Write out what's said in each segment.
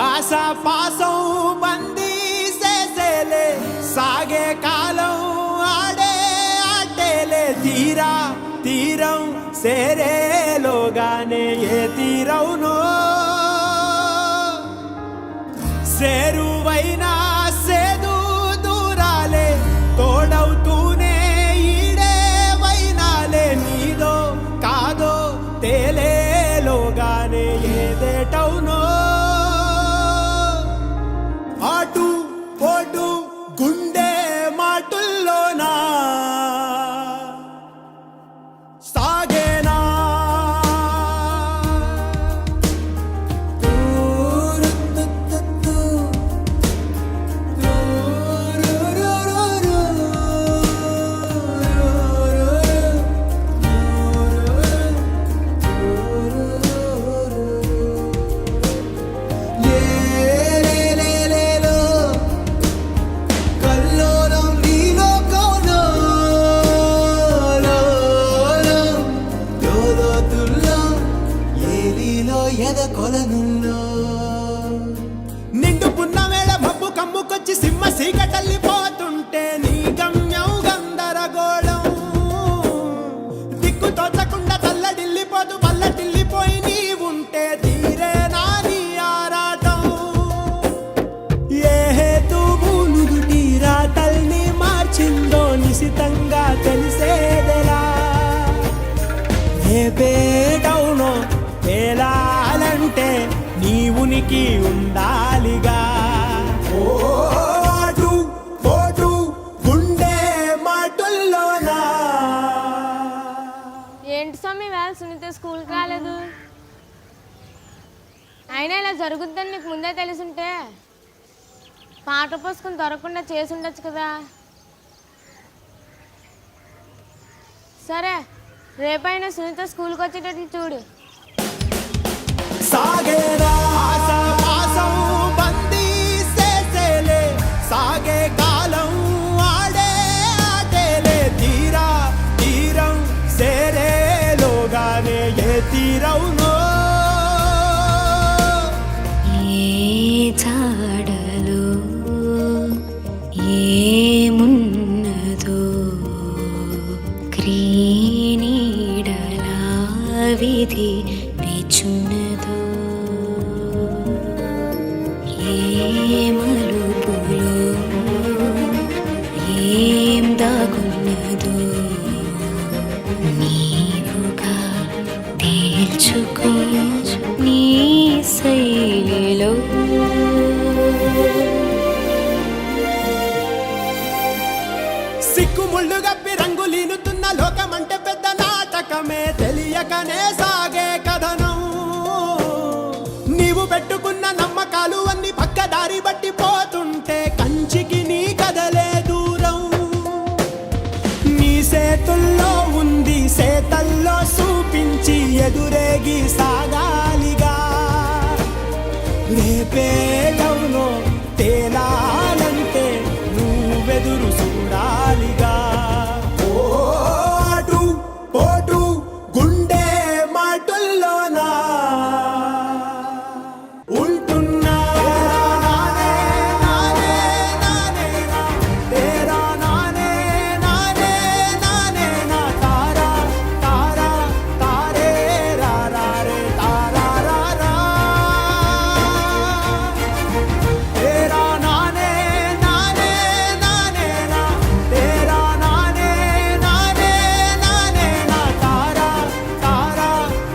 ఆశా పాసం బందీ చేసేలే సాగే కాలం ఆడే ఆటేలే తీరా తీరం సేరేలోగానే ఏ తీరవునో సేరువైనా సేదు దూరాలే తోడవుతూనే ఈడే వైనాలే నీదో కాదో తేలేలోగానే ఏదేటవునో ఆటు పోటు గుండె మాటుల్లోనా సాగేనా నిండు పున్నమేళ మబ్బు కమ్ముకొచ్చి సింహ సీకటల్లిపోతుంటే నీ గమ్యం గందరగోళం దిక్కు తోచకుండా తల్లడిల్లిపోతూ పల్లటిల్లిపోయి నీ ఉంటే తీరే నాని ఆరాటం ఏ హేతువులు రాతల్ని మార్చిందో నిశితంగా తెలిసేదెలా ఏ పేటవునో తేలాలంటే నీ ఉనికి ఉండాలిగా ఓటు పోటు గుండె మాటుల్లోనా. ఏంటి స్వామి వేళ సునీత స్కూల్కి రాలేదు? అయినా ఇలా జరుగుద్దని నీకు ముందే తెలుసుంటే పాట పుస్తకం దొరకకుండా చేసి ఉండొచ్చు కదా. సరే రేపైనా సునీత స్కూల్కి వచ్చేటట్లు చూడు. సాగేరా పాసం బందీ చేసేలే సాగే కాలం ఆడే ఆటేలే తీరా తీరం సేరేలోగానే ఏ తీరవునో ఏ జాడలో ఏమున్నదో క్రీనీడలా విధి వేచున్నదో ఏ మలుపులో ఏం దాగున్నదో నీవుగా తేల్చుకో నీ శైలిలో. సిక్కుముళ్ళు గప్పి రంగులీనుతున్న లోకమంటే పెద్ద నాటకమే తెలియకనే సాగే కథనం నీవు పెట్టుకున్న నమ్మకాలు అన్ని పక్కదారి బట్టి పోతుంటే కంచికి నీ కదలే దూరం నీ చేతుల్లో ఉంది సేతల్లో చూపించి ఎదురేగి సాగాలిగా రేపేటవునో తేలాలంటే నువ్వెదురు చూడాలిగా ఓటు పోటు గుండె మాటుల్లోనా ఉంటున్నా నానే నానే నానే నా తేరా నానే నానే నానే నా తారా తారా తారే రా రా రే తారా రా రా తేరా నానే నానే నానే నా తేరా నానే నానే నానే నా తారా తారా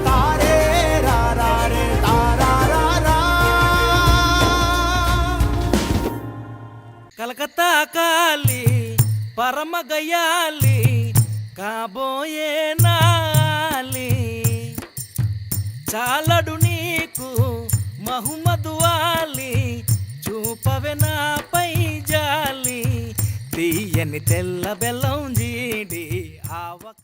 తారే రా రా రే తారా రా రా. కలకత్తా కాలి పరమ గయాలి కాబోయే నాలి చాలడు నీకు మహమ్మదు వాలి చూపవే నాపై జాలి తీయని తెల్ల బెల్లం జీడి ఆవక